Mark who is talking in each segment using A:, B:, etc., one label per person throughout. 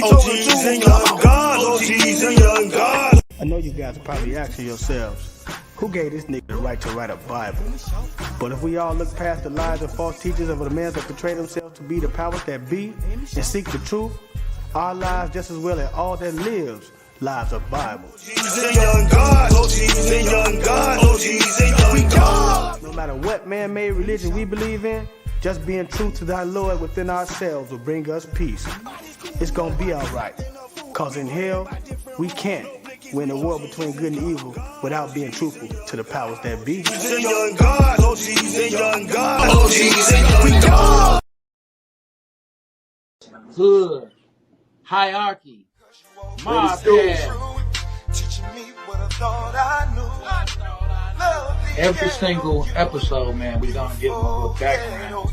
A: OGs and young gods, OGs and young gods. I know you guys are probably asking yourselves, who gave this nigga the right to write a Bible? But if we all look past the lies and false teachers of the men that portray themselves to be the powers that be and seek the truth, our lives just as well as all that lives lives are Bible. OGs and young gods, OGs and young gods, OGs and young gods. No matter what man-made religion we believe in, just being true to thy Lord within ourselves will bring us peace. It's gonna be alright, cause in hell, we can't win the war between good and evil without being truthful to the powers that be. OGs and young gods, OGs and young gods, OGs and young gods.
B: Hood, hierarchy, mob pad. Every single episode, man, we gonna give them a little background.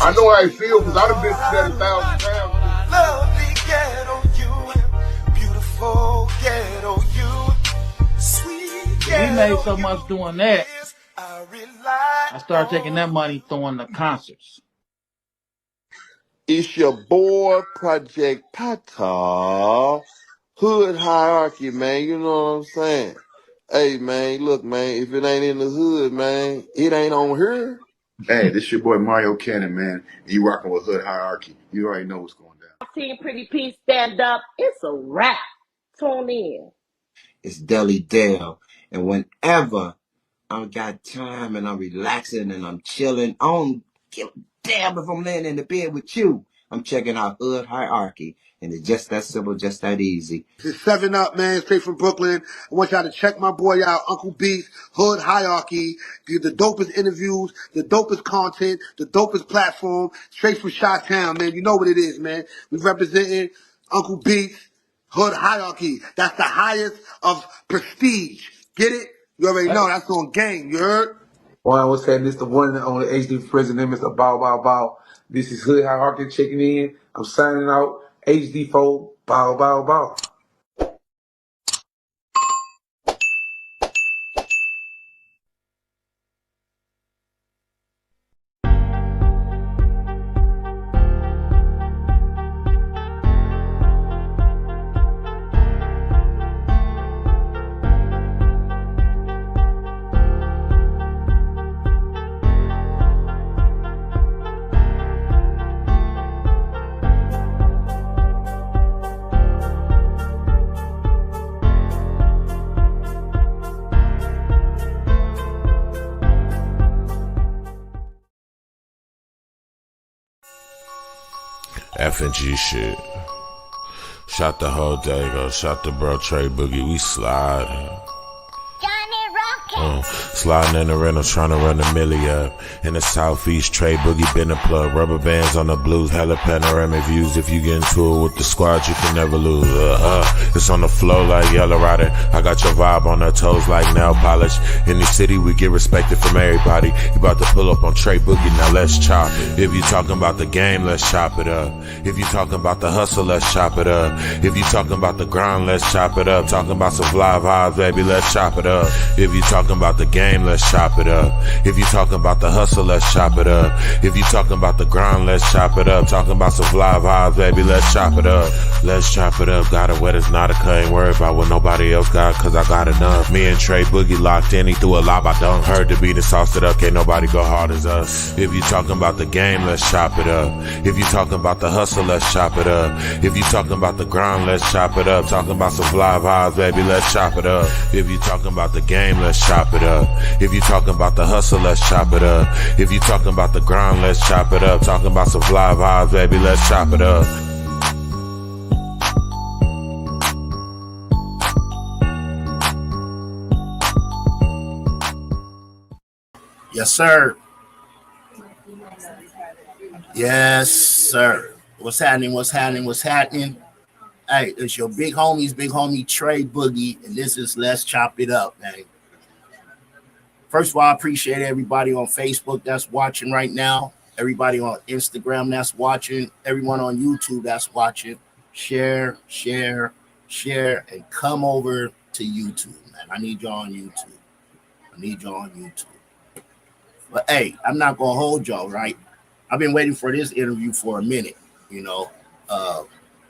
C: I know how I feel because I've been through that 1,000 times.
D: Lovely ghetto you, beautiful ghetto you, sweet ghetto
B: We made so much doing that. I started taking that money throwing the concerts.
C: It's your boy, Project Pata. Hood hierarchy, man. You know what I'm saying? Hey, man, look, man, if it ain't in the hood, man, it ain't on here.
E: Hey, this your boy Mario Cannon, man. You rocking with Hood Hierarchy. You already know what's going down.
F: Team Pretty P stand up. It's a wrap. Tune in.
G: It's Deli Dale. And whenever I got time and I'm relaxing and I'm chilling, I don't give a damn if I'm laying in the bed with you. I'm checking out Hood Hierarchy. And it's just that simple, just that easy.
H: It's 7 Up, man, straight from Brooklyn. I want y'all to check my boy out, Uncle Beast, Hood Hierarchy. Get the dopest interviews, the dopest content, the dopest platform, straight from Chi-Town, man. You know what it is, man. We representing Uncle Beast, Hood Hierarchy. That's the highest of prestige. Get it? You already know, that's on game, you heard?
I: One was saying this the one and only HD president, Mr. Bow Bow Bow. This is Hood Hierarchy checking in. I'm signing out. HD4, bow, bow, bow.
J: F and G shit. Shot the whole day, go. Shot the bro Trey Boogie. We sliding. Sliding in the rental, trying to run the milli up. In the southeast, Trey Boogie been a plug. Rubber bands on the blues, hella panoramic views. If you get into it with the squad, you can never lose. It's on the flow like Yellow Rider. I got your vibe on her toes like nail polish. In the city, we get respected from everybody. You about to pull up on Trey Boogie, now let's chop. If you talking about the game, let's chop it up. If you talking about the hustle, let's chop it up. If you talking about the grind, let's chop it up. Talking about some fly vibes, baby, let's chop it up. If you talking about the game, let's chop it up. If you talking about the hustle, let's chop it up. If you talking about the grind, let's chop it up. Talking about some fly vibes, baby, let's chop it up. Let's chop it up. Got it wet, it's not a cut. Ain't worried about what nobody else got, cause I got enough. Me and Trey Boogie locked in, he threw a lob, I dunk. Heard the beat and sauced it up, can't nobody go hard as us. If you talking about the game, let's chop it up. If you talking about the hustle, let's chop it up. If you talking about the grind, let's chop it up. Talking about some fly vibes, baby, let's chop it up. If you talking about the game, let's chop it up. If you talking about the hustle, let's chop it up. If you talking about the grind, let's chop it up. Talking about some fly vibes, baby, let's chop it up.
K: Yes, sir. Yes, sir. What's happening? What's happening? What's happening? Hey, it's your big homie Trey Boogie, and this is Let's Chop It Up, man. First of all, I appreciate everybody on Facebook that's watching right now, everybody on Instagram that's watching, everyone on YouTube that's watching. Share, and come over to YouTube, man. I need y'all on YouTube. But hey, I'm not gonna hold y'all, right? I've been waiting for this interview for a minute. You know, uh,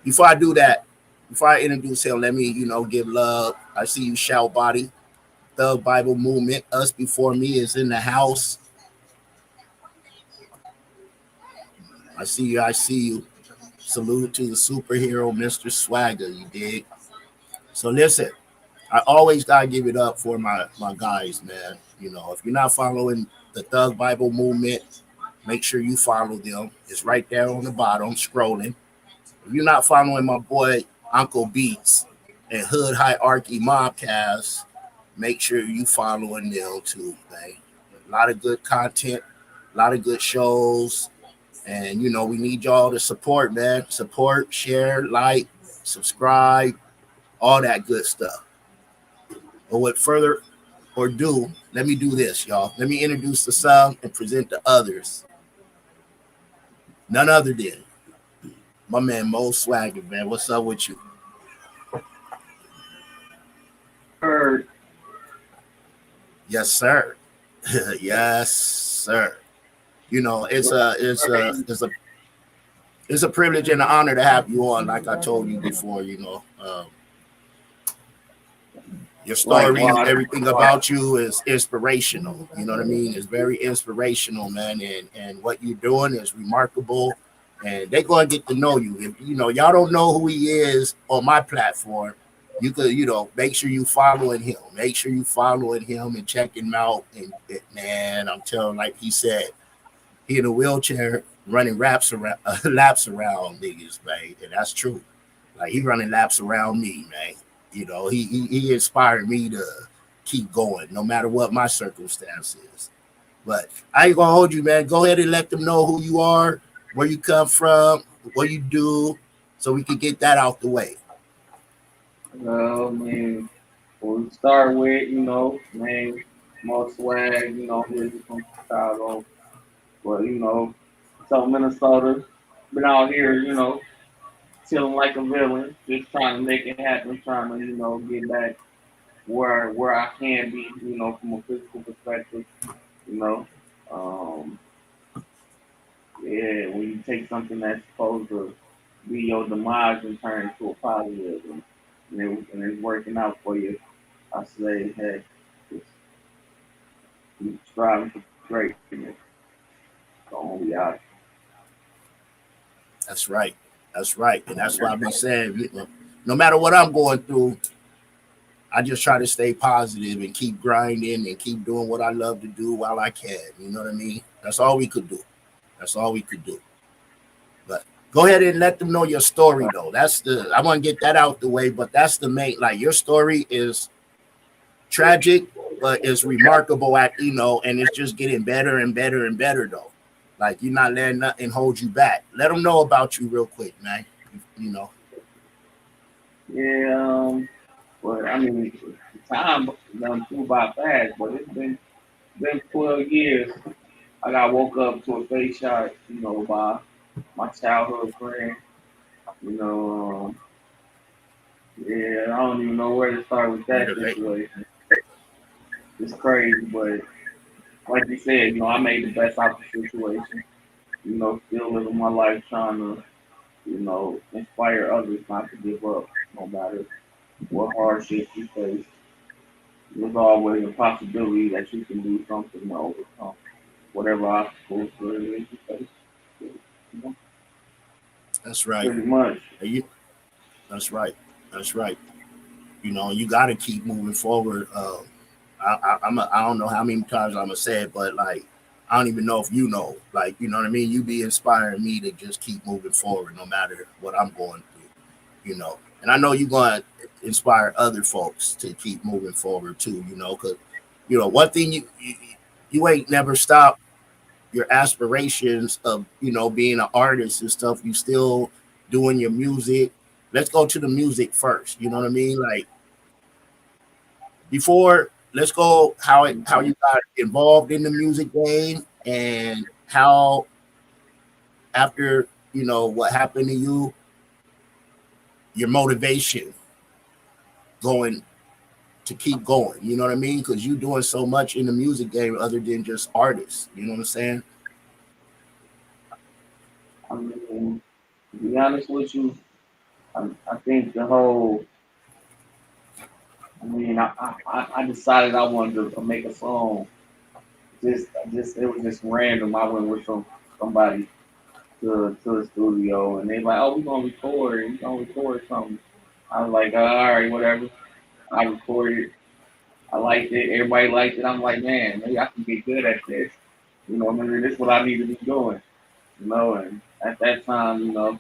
K: before I do that, before I introduce him, let me give love. I see you, Shout Body, Thug Bible Movement. Us Before Me is in the house. I see you. I see you. Salute to the superhero, Mr. Swagga. You dig? So listen, I always gotta give it up for my guys, man. If you're not following the Thug Bible Movement, make sure you follow them. It's right there on the bottom, scrolling. If you're not following my boy Uncle Beats and Hood Hierarchy Mobcast, make sure you following them too, man. A lot of good content, a lot of good shows, and we need y'all to support, man. Support, share, like, subscribe, all that good stuff. But with further ado, let me do this, y'all. Let me introduce the some and present the others. None other than my man Mo Swagga, man. What's up with you?
B: Heard.
K: Yes, sir. Yes, sir. It's a privilege and an honor to have you on. Like I told you before, your story, everything about you is inspirational. You know what I mean? It's very inspirational, man. And what you're doing is remarkable. And they're going to get to know you. If y'all don't know who he is on my platform, you could, make sure you following him. Make sure you following him and checking him out. And man, I'm telling, like he said, he in a wheelchair running laps around niggas, man. And that's true. Like he running laps around me, man. He inspired me to keep going, no matter what my circumstances. But I ain't gonna hold you, man. Go ahead and let them know who you are, where you come from, what you do, so we can get that out the way.
B: Well, man, we'll start with, man, Mo Swag, really from Chicago. But, so Minnesota, been out here, chilling like a villain, just trying to make it happen, trying to, get back where I can be, from a physical perspective, you know. Um, yeah, when you take something that's supposed to be your demise and turn it into a positive, and it's working out for you, I say, hey, just keep striving for greatness. Don't be out.
K: That's right. That's right. And that's why I be saying, no matter what I'm going through, I just try to stay positive and keep grinding and keep doing what I love to do while I can. You know what I mean? That's all we could do. That's all we could do. But go ahead and let them know your story, though. I want to get that out the way, but that's the main, like, your story is tragic, but it's remarkable and it's just getting better and better and better, though. Like, you're not letting nothing hold you back. Let them know about you real quick, man.
B: Yeah, but I mean, time done flew by fast, but it's been 12 years. I got woke up to a face shot, by my childhood friend. Yeah, I don't even know where to start with that situation. It's crazy, but like you said, I made the best out of the situation. Still living my life trying to, inspire others not to give up, no matter what hardship you face. There's always a possibility that you can do something to overcome whatever obstacles there is you face.
K: That's right.
B: Pretty much.
K: That's right. That's right. You got to keep moving forward. I don't know how many times I'm gonna say it, but like, I don't even know if like, you know what I mean? You be inspiring me to just keep moving forward no matter what I'm going through, And I know you're going to inspire other folks to keep moving forward too, because, one thing you ain't never stopped your aspirations of, being an artist and stuff. You still doing your music. Let's go to the music first. You know what I mean? Like, before, let's go how you got involved in the music game and how after what happened to you, your motivation going to keep going. You know what I mean? Because you're doing so much in the music game other than just artists. You know what I'm saying?
B: I mean, to be honest with you, I think the whole. I mean, I decided I wanted to make a song. Just it was just random. I went with somebody to the studio, and they like, oh, we gonna record. We gonna record something. I was like, all right, whatever. I recorded. I liked it. Everybody liked it. I'm like, man, maybe I can get good at this. You know, maybe this is what I need to be doing. You know, and at that time, you know,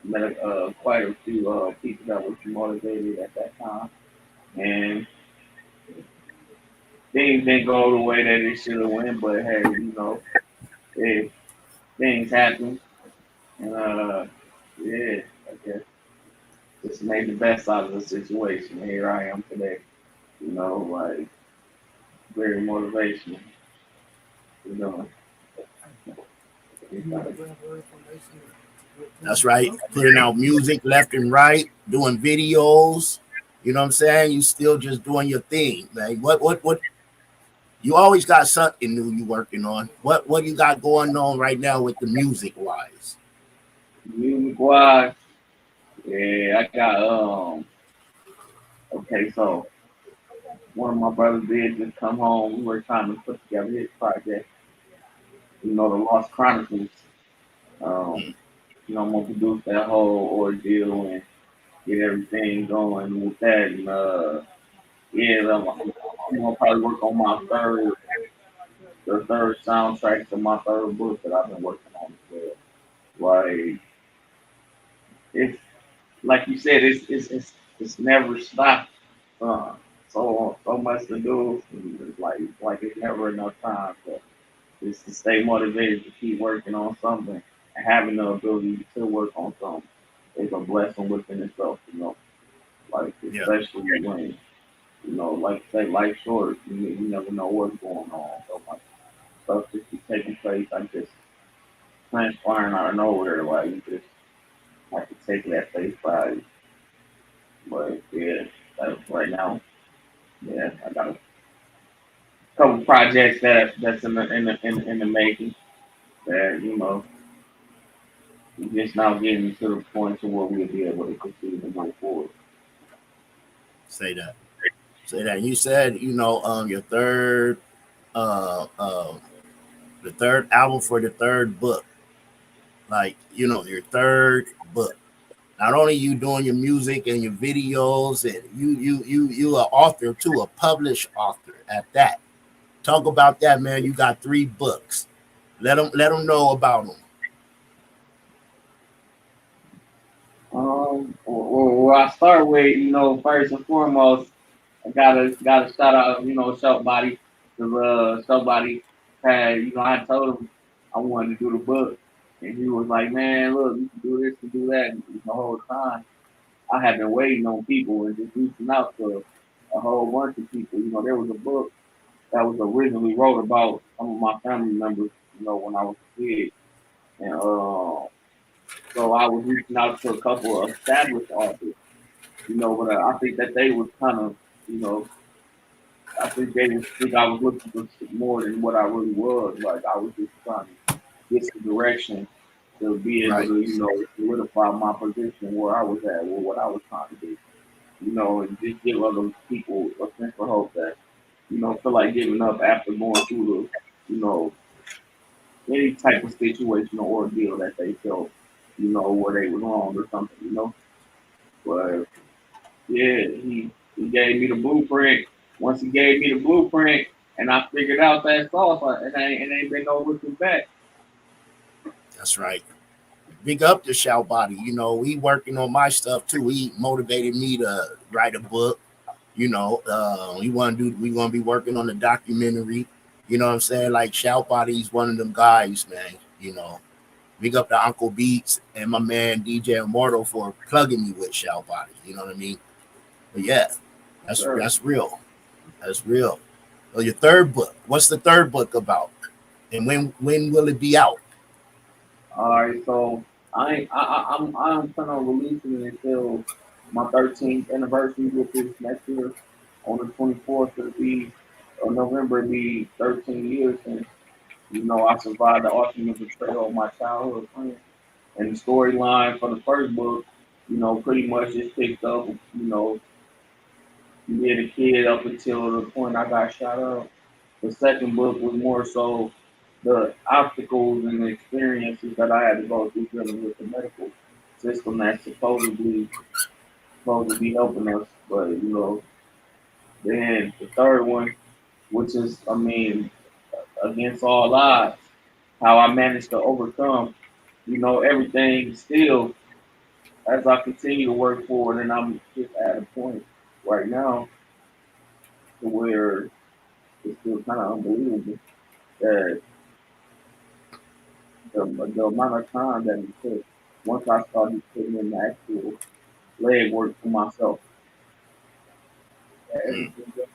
B: met quite a few people that was motivated at that time, and things didn't go the way that it should have went. But hey, you know, if things happen, and yeah, I guess just made the best out of the situation. Here I am today. You know, like very motivational. You know.
K: That's right. Putting out music left and right, doing videos. You know what I'm saying? You still just doing your thing, man. What? You always got something new you working on. What you got going on right now with the music wise?
B: Music wise, yeah, I got okay, so one of my brothers did just come home. We were trying to put together his project, you know, the Lost Chronicles. Um, you know, I'm gonna produce that whole ordeal and get everything going with that. And yeah, I'm gonna probably work on the third soundtrack to my third book that I've been working on as well. Like it's like you said, it's never stopped. So much to do. It's like it's never enough time to just to stay motivated to keep working on something and having the ability to work on something is a blessing within itself. You know, like
K: Yeah.
B: especially when you know, like say life's short. You never know what's going on. So much stuff just keep taking place. I just transpiring out of nowhere. Like you just have to take it at face value. But yeah, that's right now. Yeah, I got a couple projects that's in the making that you know we're just now getting to the point to where we'll be able to continue to move forward.
K: Say that. Say that. You said, your uh, uh, the third album for the third book. Like, your third book. Not only you doing your music and your videos, and you are author too, a published author at that. Talk about that, man. You got 3 books. Let them know about them.
B: Well, I start with you know first and foremost, I gotta shout out you know Shelp Body because Shelp Body had you know I told him I wanted to do the book and he was like man look you can do this and do that and the whole time I had been waiting on people and just reaching out to a whole bunch of people. You know there was a book that was originally wrote about some of my family members you know when I was a kid and so I was reaching out to a couple of established authors you know, but I think that they was kind of, you know, I think they was think I was looking for more than what I really was. Like I was just trying to get some direction to be able
K: Right.
B: to, you know, solidify my position where I was at, or what I was trying to do, you know, and just give other people a sense of hope that, you know, feel like giving up after going through the, you know, any type of situation or ordeal that they felt, you know, where they was wrong or something, you know. But yeah, he gave me the blueprint. Once he gave me the blueprint, and I figured out that sauce, it ain't been no looking back.
K: That's right. Big up to Shout Body. He working on my stuff too. He motivated me to write a book. We want to be working on the documentary. You know what I'm saying? Like Shout Body's one of them guys, man. Big up to Uncle Beats and my man DJ Immortal for plugging me with Shout Body. You know what I mean? But yeah,
B: Sure.
K: that's real. That's real. So your third book. What's the third book about? And when will it be out?
B: All right, so I'm planning on releasing it until my 13th anniversary, which is next year on the 24th. It'll be November. It'll be 13 years since I survived the ultimate betrayal of my childhood friend. And the storyline for the first book, pretty much just picked up, being a kid up until the point I got shot up. The second book was more so the obstacles and the experiences that I had to go through dealing with the medical system that's supposed to be helping us. But then the third one, which is, against all odds, how I managed to overcome, everything still as I continue to work forward, and I'm just at a point right now to where it's still kind of unbelievable that the amount of time that it took once I started putting in the actual leg work for myself, that everything just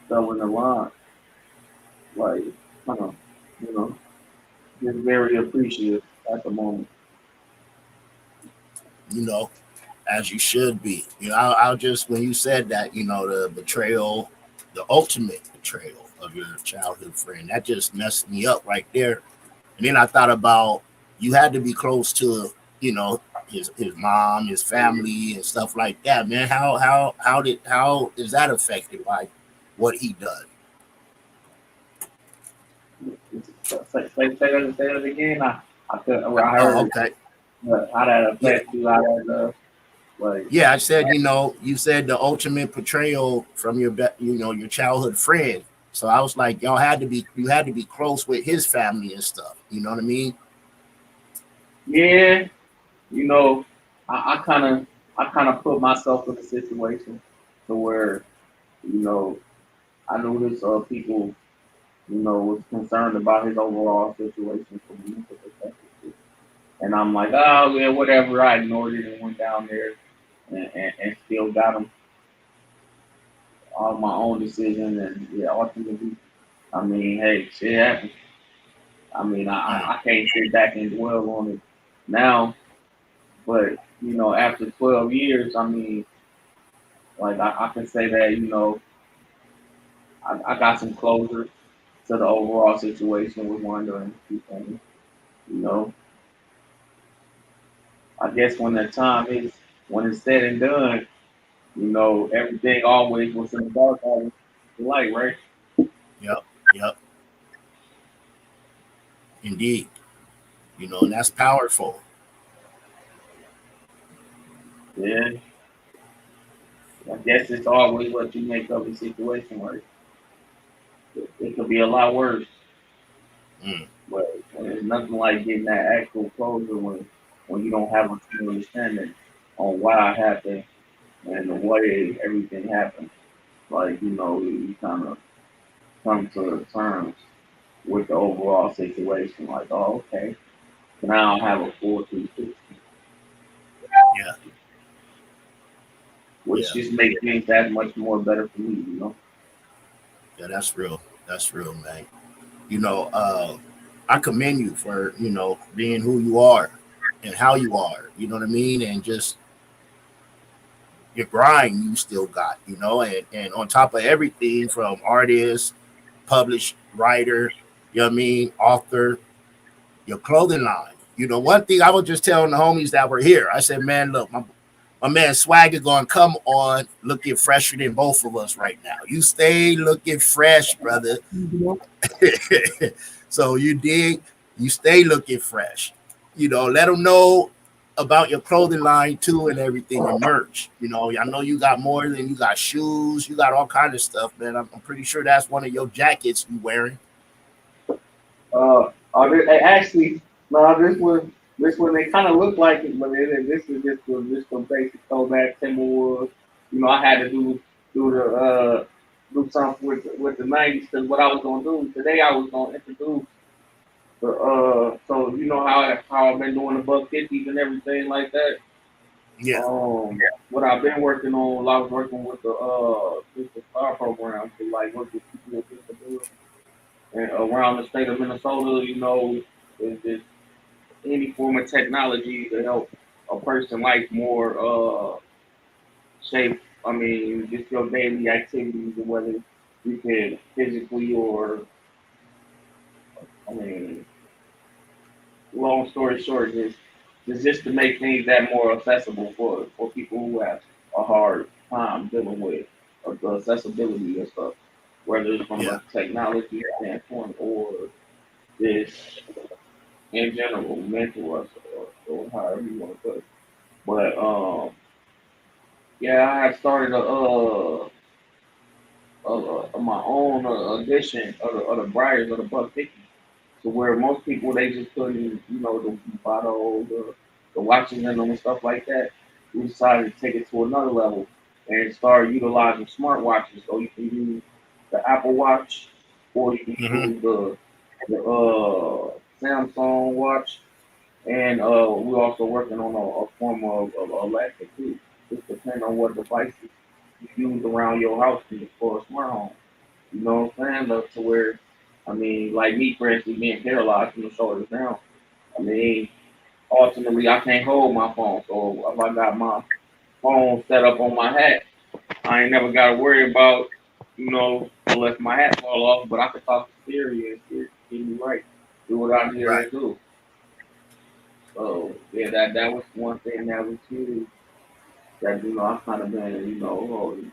B: fell in the line. Like, kind of, you know, just very appreciative at the moment.
K: You know, as you should be. I'll just when you said that, the betrayal, the ultimate betrayal of your childhood friend, that just messed me up right there. And then I thought about you had to be close to, his mom, his family, and stuff like that. Man, how is that affected by what he does?
B: Say that again. I
K: Oh,
B: heard
K: okay.
B: how that
K: Yeah,
B: affects you, how that like.
K: yeah. I said, you said the ultimate betrayal from your childhood friend. So I was like, you had to be close with his family and stuff. You know what I mean?
B: Yeah, you know, I kind of put myself in a situation to where you know I knew this people was concerned about his overall situation from a mental perspective, and I'm like, oh yeah, whatever. I ignored it and went down there and still got him on my own decision, and yeah, ultimately, hey, shit happens.
K: Mm,
B: I can't sit back and dwell on it now, but after 12 years, like I can say that I got some closure to the overall situation with Wanda and two things. You know, I guess when it's said and done, everything always was in the dark, always in the light, right?
K: yep, yep, indeed. And that's powerful.
B: Yeah, I guess it's always what you make of the situation, right? It could be a lot worse,
K: Mm,
B: but there's nothing like getting that actual closure when you don't have a true understanding on why it happened and the way everything happened. Like, you kind of come to terms with the overall situation. Like, oh, okay, so now I have a full 360,
K: yeah,
B: which
K: yeah,
B: just makes things that much more better for me.
K: yeah. That's real. That's real, man. You know, uh, I commend you for being who you are and how you are. You know what I mean, and just your grind you still got. And on top of everything from artist, published writer, you know what I mean, author, your clothing line. One thing I was just telling the homies that were here, I said, man, look, my man Swagger gonna come on looking fresher than both of us right now. You stay looking fresh, brother. So you dig, you stay looking fresh. Let them know about your clothing line too and everything, your merch. I know you got more than you got shoes, you got all kind of stuff, man. I'm pretty sure that's one of your jackets you wearing.
B: Actually, no, this one they kind of look like it, but this is just a basic throwback Timberwolves. I had to do something with the '90s because what I was gonna do today, I was gonna introduce so how I've been doing the buck 50s and everything like that.
K: Yeah,
B: What I've been working on, I was working with the star program to like work with people with disabilities and around the state of Minnesota. Is any form of technology to help a person like more shape. Just your daily activities, or whether you can physically or I mean, long story short, just to make things that more accessible for people who have a hard time dealing with the accessibility and stuff, whether it's from
K: Yeah.
B: a technology standpoint or just in general, mental or however you want to put it. But yeah, I had started my own edition of the Briars of the Buck 50. So where most people they just put in, the bottle, the watches in them and stuff like that. We decided to take it to another level and start utilizing smartwatches. So you can use the Apple Watch or you can
K: Mm-hmm.
B: use the Samsung Watch, and we're also working on a form of Alexa too. Just depending on what devices you use around your house for a smart home. You know what I'm saying? To where, I mean, like me, for instance, being paralyzed from the shoulders down. I mean, ultimately, I can't hold my phone. So if I got my phone set up on my hat, I ain't never got to worry about, unless my hat fall off. But I can talk to Siri and Siri keep me right, do what I need
K: Right.
B: to do. So yeah, that was one thing that was huge. That I've kind of been holding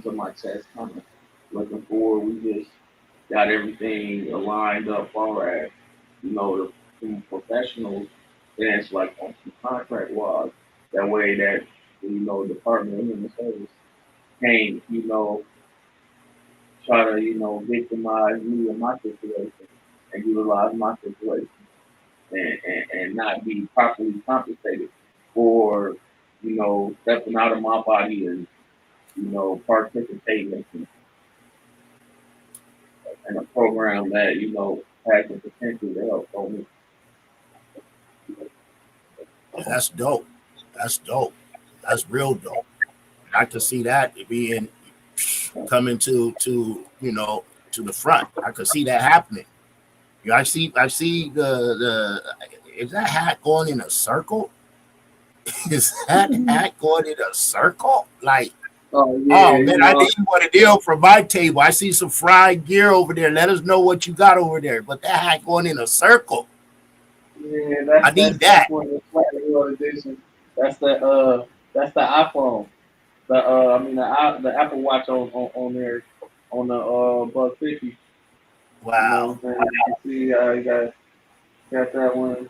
B: to my chest, kind of looking forward. We just got everything aligned up far as, the professionals dance like on some contract wise. That way that, Department of Human Service can't, try to, victimize me and my situation and utilize my situation and not be properly compensated for, stepping out of my body and, participating in a program that, has the potential to help me.
K: That's dope. That's dope. That's real dope. I can see that being coming to the front. I could see that happening. I see the is that hat going in a circle? Is that hat going in a circle? Like,
B: Oh yeah,
K: oh man, I need you want a deal for my table. I see some fried gear over there. Let us know what you got over there. But that hat going in a circle.
B: yeah,
K: I need that.
B: that's one of the Swagga edition. That's the iPhone. The Apple Watch on there on the Buck 50. You know
K: Wow.
B: what I'm saying? You can see you got that one.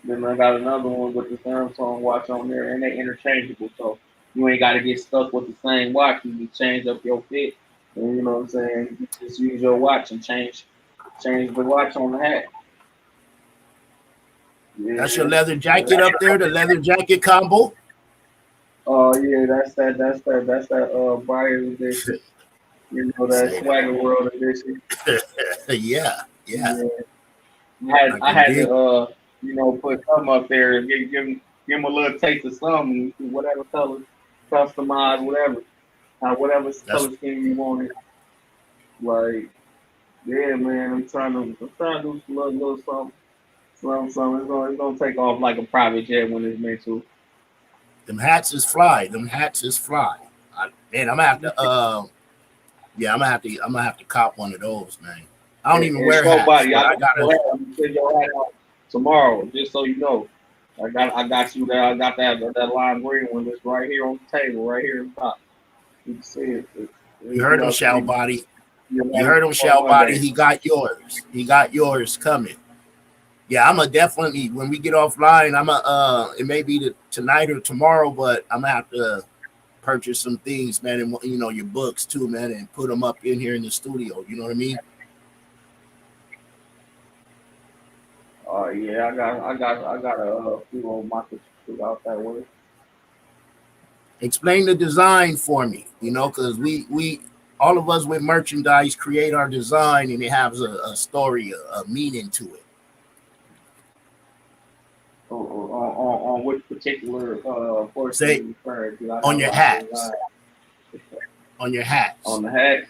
B: Then I got another one with the Samsung watch on there, and they interchangeable. So you ain't got to get stuck with the same watch. You can change up your fit, and you know what I'm saying. You just use your watch and change the watch on the hat.
K: That's your
B: Yeah.
K: leather jacket up there, the leather jacket combo.
B: Oh yeah, that's that buyer edition. That
K: Say that.
B: Swagger World edition.
K: Yeah, yeah.
B: Yeah.
K: I
B: I
K: can
B: had
K: dig.
B: to put some up there and give 'em a little taste of something, whatever color, customize whatever, whatever
K: That's
B: color scheme you wanted. Like, yeah, man, I'm trying to do some little something, something. It's gonna take off like a private jet when it's meant to.
K: them hats is fly. Them hats is fly. Man, I'm gonna have to yeah, I'm gonna have to cop one of those, man. I don't even
B: And
K: wear
B: show
K: hats,
B: body,
K: but
B: I
K: I
B: got
K: gotta.
B: your hat out tomorrow, just so you know. I got you there. I got that lime green one that's right here on the table, right here on top. You can see it.
K: You
B: If
K: heard
B: you
K: him,
B: else
K: Shell
B: see,
K: Body.
B: you'll
K: You
B: have it
K: heard him,
B: on
K: Shell Body.
B: Monday.
K: He got yours. He got yours coming. Yeah, I'm gonna definitely when we get offline. I'm it may be tonight or tomorrow, but I'm gonna have to purchase some things, man, and your books too, man, and put them up in here in the studio. You know what I mean?
B: Yeah, I got a few of my pictures out that way.
K: Explain the design for me, because we all of us with merchandise create our design and it has a story, a meaning to it.
B: On which particular portion
K: Say
B: you refer to? I
K: on
B: have
K: your
B: like
K: hats,
B: design
K: on your hats.
B: on the hat.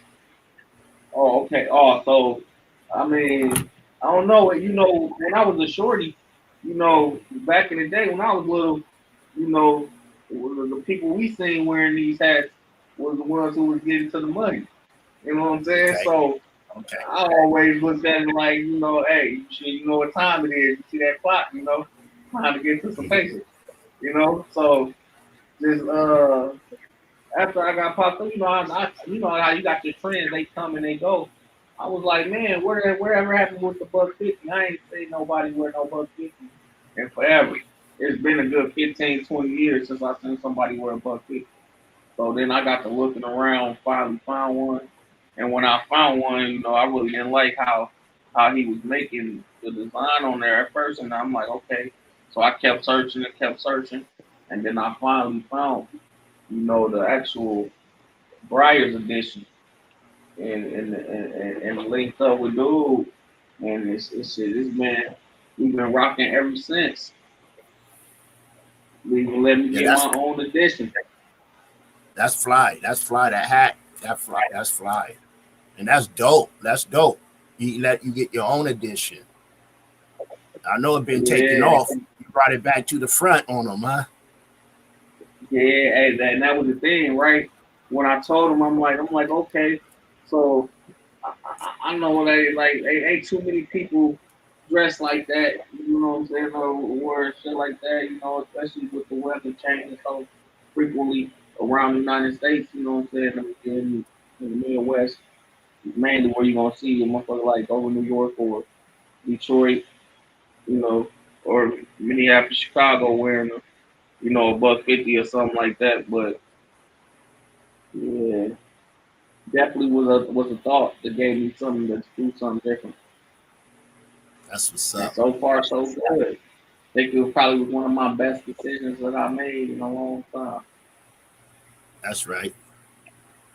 B: Oh, okay. Oh, so I mean, I don't know. When I was a shorty, back in the day when I was little, the people we seen wearing these hats was the ones who was getting to the money. You know what I'm saying?
K: Okay.
B: So
K: Okay.
B: I always looked at it like, hey, you know what time it is. You see that clock, time to get to some patients, So just after I got popped up, you know how you got your trends, they come and they go. I was like, man, whatever happened with the $150? I ain't seen nobody wear no $150 in forever. It's been a good 15, 20 years since I seen somebody wear a $150. So then I got to looking around, finally found one. And when I found one, I really didn't like how he was making the design on there at first. And I'm like, okay. So I kept searching and kept searching. And then I finally found, the actual Briar's edition and linked up with dude. And we've been rocking ever since. We even let me
K: Yeah,
B: get my own edition.
K: that's fly. That's fly. That hat, that fly. That's fly, and that's dope. That's dope. You let you get your own edition. I know it been taken
B: Yeah,
K: off. You brought it back to the front on them, huh?
B: yeah, and that was the thing, right? When I told him, I'm like, okay, so I know ain't too many people dressed like that. You know what I'm saying? Or wear shit like that. Especially with the weather changing so frequently around the United States. You know what I'm saying? In the Midwest, mainly where you gonna see a motherfucker like over New York or Detroit, or Minneapolis, Chicago wearing a $150 or something like that. But yeah, definitely was a thought that gave me something to do something different.
K: That's what's
B: And
K: up.
B: so far, so good. I think it was probably one of my best decisions that I made in a long time.
K: That's right.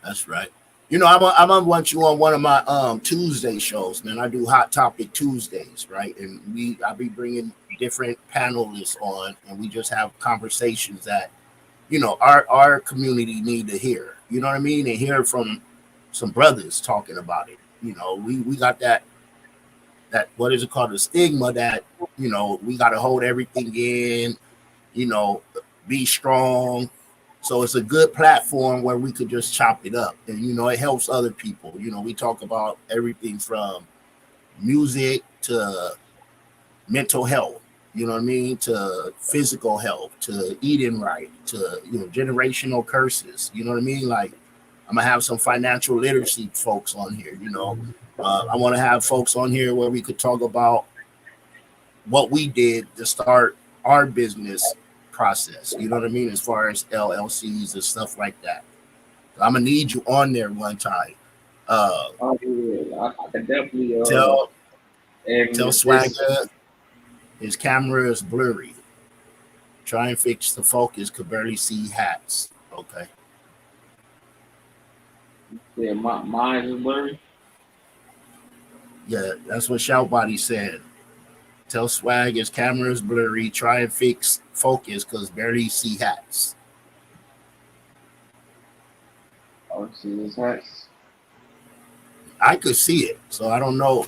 K: That's right. I'm gonna want you on one of my Tuesday shows, man. I do Hot Topic Tuesdays, right? And I'll be bringing different panelists on, and we just have conversations that our community need to hear. You know what I mean? And hear from some brothers talking about it. We got that what is it called, the stigma that we got to hold everything in. You know, be strong. So it's a good platform where we could just chop it up, and it helps other people. We talk about everything from music to mental health. You know what I mean? To physical health, to eating right, to generational curses. You know what I mean? Like I'm gonna have some financial literacy folks on here. I want to have folks on here where we could talk about what we did to start our business process. You know what I mean? As far as LLCs and stuff like that. I'm gonna need you on there one time. Uh,
B: Oh yeah, I can definitely
K: tell
B: and
K: tell
B: this
K: Swagga his camera is blurry. Try and fix the focus. Could barely see hats. Okay.
B: yeah, mine is blurry.
K: Yeah, that's what Shoutbody said. Tell Swag his camera is blurry. Try and fix focus because barely see hats.
B: Oh, see his hats.
K: I could see it, so I don't know.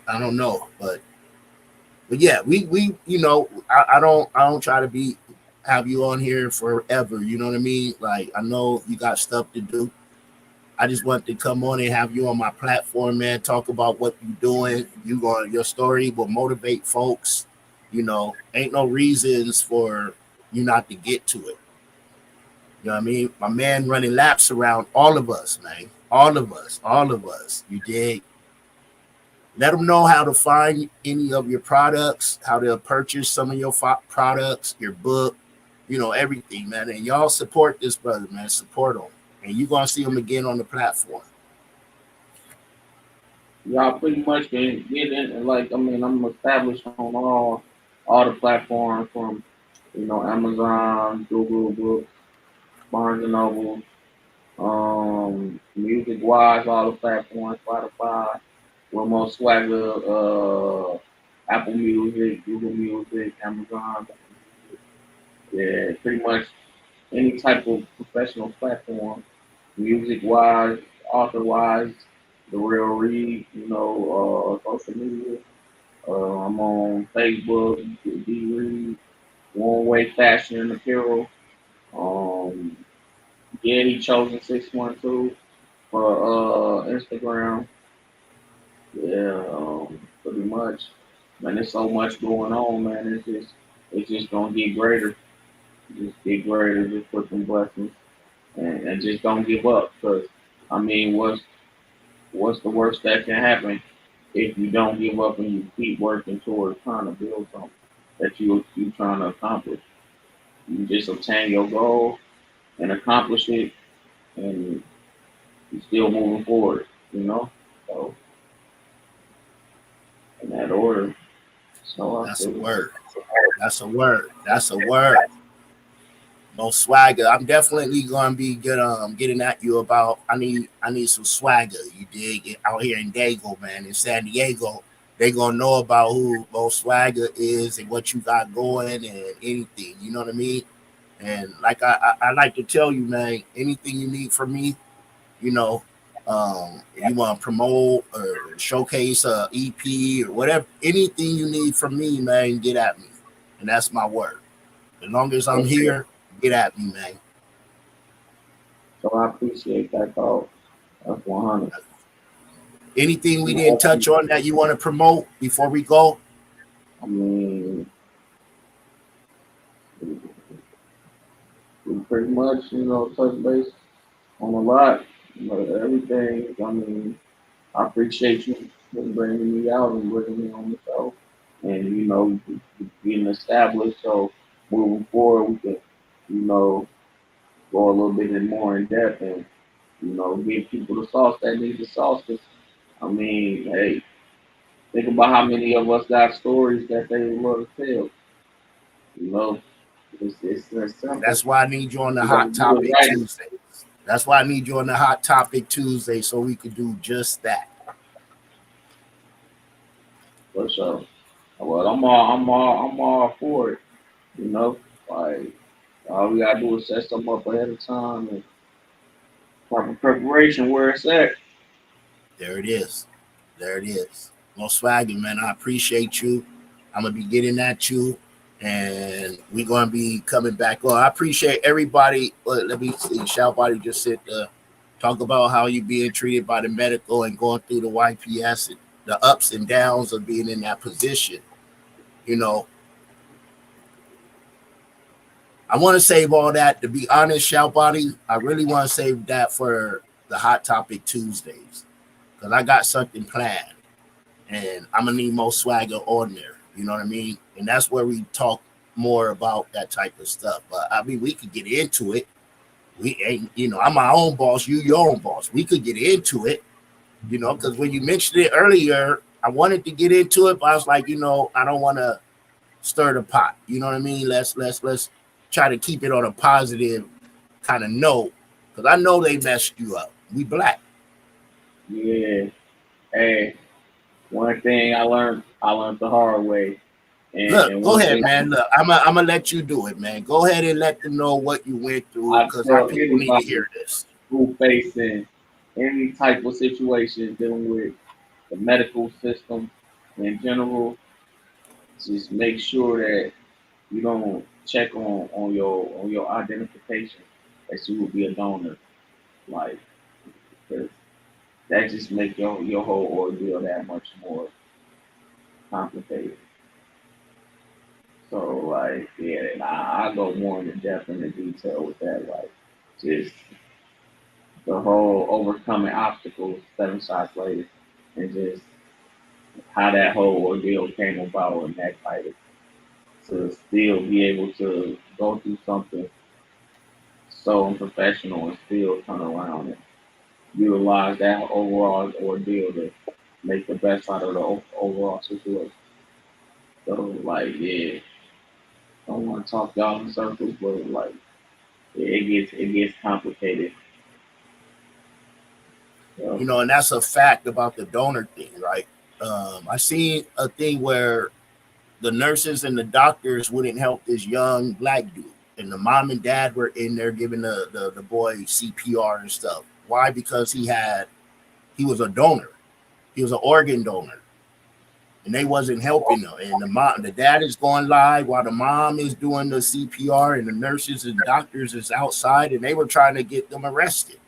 K: I don't know, but yeah, we I don't try to have you on here forever. You know what I mean? Like I know you got stuff to do. I just want to come on and have you on my platform, man. Talk about what you're doing. Your story will motivate folks. Ain't no reasons for you not to get to it. You know what I mean? My man running laps around all of us, man. All of us, all of us. You dig? Let them know how to find any of your products, how to purchase some of your products, your book, everything, man. And y'all support this brother, man. Support him. And you're going to see him again on the platform.
B: Y'all pretty much can get in and I'm established on all the platforms from Amazon, Google Books, Barnes and Noble, music wise, all the platforms, Spotify, Mo Swagga, Apple Music, Google Music, Amazon. Yeah, pretty much any type of professional platform, music wise, author wise, the real read, social media. I'm on Facebook, D Read, One Way Fashion and Apparel. Um, Getty Chosen 612 for Instagram. Yeah, pretty much. Man, there's so much going on, man. It's just gonna get greater. Just get greater. Just put some blessings and just don't give up. Cause I mean, what's the worst that can happen if you don't give up and you keep working towards trying to build something that you trying to accomplish. You just obtain your goal and accomplish it, and you're still moving forward. You know, so in that order. So I
K: That's a
B: feel.
K: word. That's a word. That's a word. Mo Swagga. I'm definitely gonna be getting at you about I need some swagger. You dig out here in Dago, man, in San Diego. They gonna know about who Mo Swagga is and what you got going and anything. You know what I mean? And like I like to tell you, man, anything you need from me, you know, you want to promote or showcase a EP or whatever, anything you need from me, man, get at me. And that's my word. As long as I'm
B: Okay.
K: here, get at me, man.
B: So I appreciate that thought. That's 100.
K: Anything we
B: You
K: didn't
B: know,
K: touch on that you want to promote before we go?
B: I mean, we pretty much, touch base on a lot, everything. I mean, I appreciate you for bringing me out and bringing me on the show. And, getting established. So moving forward, we can, you know, go a little bit more in depth and, give people the sauce that needs the sauce. 'Cause, I mean, hey, think about how many of us got stories that they would love to tell. You know, it's that
K: And
B: simple.
K: that's why I need you on the
B: You gotta
K: Hot
B: do it
K: Topic
B: right
K: Tuesday. That's why I need you on the Hot Topic Tuesday so we could do just that.
B: for sure. Well, I'm all for it. You know, like all we gotta do is set something up ahead of time and proper preparation where it's at.
K: There it is. There it is. Well, Swaggy, man, I appreciate you. I'm gonna be getting at you, and we're gonna be coming back on. I appreciate everybody. Let me see. Shout Body just said talk about how you being treated by the medical and going through the YPS and the ups and downs of being in that position. You know, I want to save all that. To be honest, Shout Body, I really want to save that for the Hot Topic Tuesdays because I got something planned. And I'm gonna need Mo Swagger on there. You know what I mean? And that's where we talk more about that type of stuff. But I mean, we could get into it. We ain't, I'm my own boss. You your own boss. We could get into it. Because when you mentioned it earlier, I wanted to get into it, but I was like, I don't want to stir the pot. You know what I mean? Let's try to keep it on a positive kind of note because I know they messed you up. We black.
B: Yeah. Hey, one thing I learned the hard way, and,
K: Look,
B: and
K: go
B: one
K: ahead,
B: thing
K: man. Look, I'm gonna let you do it, man. Go ahead and let them know what you went through,
B: I
K: because our
B: tell
K: people need to
B: anybody
K: hear this.
B: who facing any type of situation dealing with the medical system in general, just make sure that you don't check on your identification that you will be a donor. Like, 'cause that just make your whole ordeal that much more complicated. So like, yeah, and I go more into depth into detail with that, like just the whole overcoming obstacles 7 shots later, and just how that whole ordeal came about and that kind of to still be able to go through something so unprofessional and still turn around and utilize that overall ordeal to make the best out of the overall situation. So like, yeah, I don't want to talk y'all in circles, but like, yeah, it gets complicated. So,
K: And that's a fact about the donor thing, right? I seen a thing where the nurses and the doctors wouldn't help this young black dude, and the mom and dad were in there giving the boy CPR and stuff. Why? Because he was a donor. He was an organ donor. And they wasn't helping them. And the dad is going live while the mom is doing the CPR, and the nurses and doctors is outside, and they were trying to get them arrested.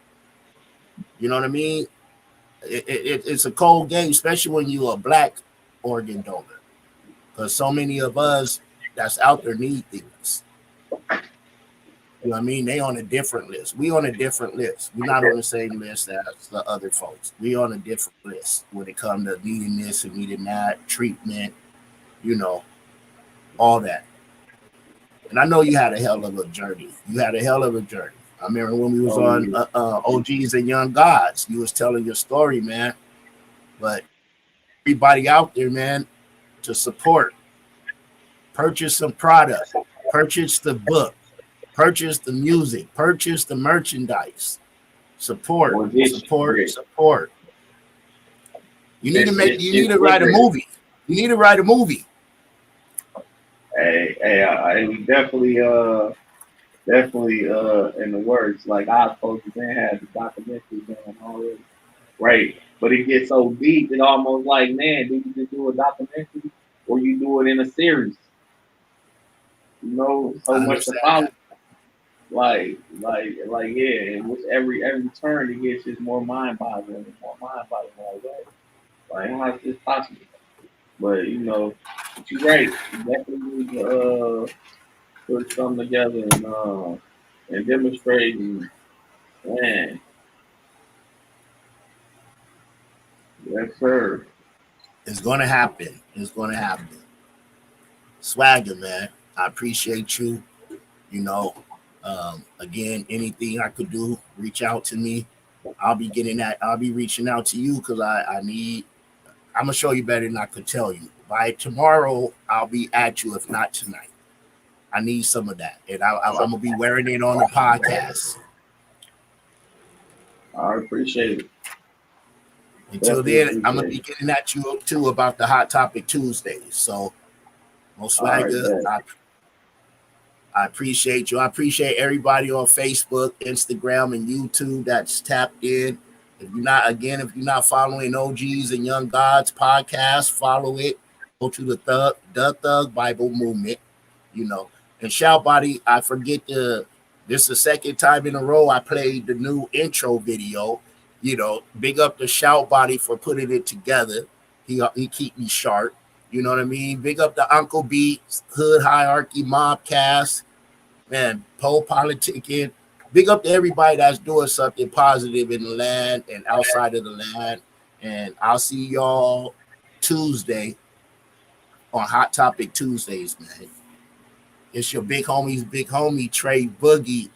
K: You know what I mean? it's a cold game, especially when you're a black organ donor, because so many of us that's out there need things. You know what I mean? They on a different list. We on a different list. We're not on the same list as the other folks. We on a different list when it comes to needing this and needing that, treatment, you know, all that. And I know you had a hell of a journey. You had a hell of a journey. I remember when we was on OGs and Young Gods, you was telling your story, man. But everybody out there, man, to support, purchase some product, purchase the book, purchase the music, purchase the merchandise, support. You need to make. You need to write a movie. You need to write a movie.
B: Hey, we definitely in the works. Like I was supposed to have the documentary done already, right? But it gets so deep, it almost like, man, did you just do a documentary or you do it in a series? You know, so much to follow. Like, yeah. And with every turn, it gets just more mind-boggling. Like, how is this possible? But you know, but you're right. You definitely need to put something together and demonstrate. And, man, yes, sir.
K: It's gonna happen. It's gonna happen. Swagga, man, I appreciate you. You know, again, anything I could do, reach out to me. I'll be reaching out to you because I'm gonna show you better than I could tell you. By tomorrow, I'll be at you, if not tonight. I need some of that, and I'm gonna be wearing it on the podcast.
B: I appreciate it.
K: Until then, I'm gonna be getting at you too about the Hot Topic Tuesdays. So, Mo Swagga, I appreciate you. I appreciate everybody on Facebook, Instagram, and YouTube that's tapped in. If you're not following OGs and Young Gods podcast, follow it. Go to the Thug Bible Movement, you know. And Shout Body, I forget this is the second time in a row I played the new intro video. You know, big up the Shout Body for putting it together. He keep me sharp. You know what I mean? Big up the Uncle Beats, Hood Hierarchy Mobcast, man, pole politicking. Big up to everybody that's doing something positive in the land and outside of the land. And I'll see y'all Tuesday on Hot Topic Tuesdays, man. It's your big homie, Trey Boogie.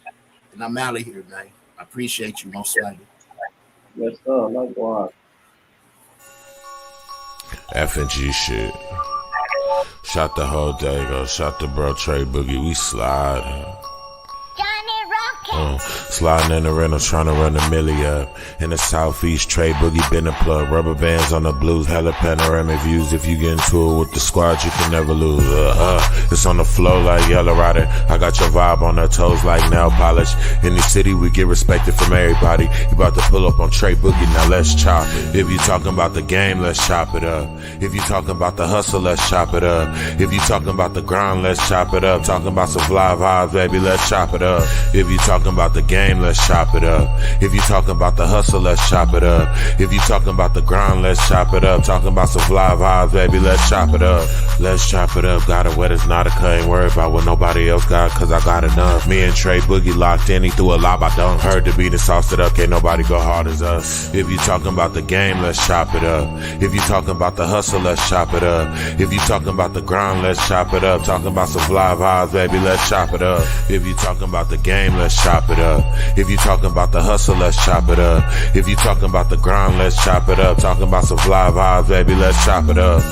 K: And I'm out of here, man. I appreciate you, Mo Swagga.
B: Yes, sir. Likewise.
J: F&G shit. Shot the whole day, go. Shot the bro Trey Boogie. We slide. Sliding in the rental, trying to run a milli up. In the southeast, Trey Boogie been a plug. Rubber bands on the blues, hella panoramic views. If you get into it with the squad, you can never lose. It's on the flow like Yellow Rider. I got your vibe on her toes like nail polish. In the city, we get respected from everybody. You about to pull up on Trey Boogie, now let's chop it. If you talking about the game, let's chop it up. If you talking about the hustle, let's chop it up. If you talking about the grind, let's chop it up. Talking about some fly vibes, baby, let's chop it up. If you talking about the game, let's chop it up. If you talking about the hustle, let's chop it up. If you talking about the grind, let's chop it up. Talking about some fly vibes, baby, let's chop it up. Let's chop it up. Got it wet as not a cut. Ain't worried about what nobody else got, cause I got enough. Me and Trey Boogie locked in, he threw a lob, I dunk. Heard the beat and sauced it up, can't nobody go hard as us. If you talking about the game, let's chop it up. If you talking about the hustle, let's chop it up. If you talking about the grind, let's chop it up. Talking about some fly vibes, baby, let's chop it up. If you talking about the game, let's chop it up. If you talking about the hustle, let's chop it up. If you talking about the grind, let's chop it up. Talking about some fly vibes, baby, let's chop it up.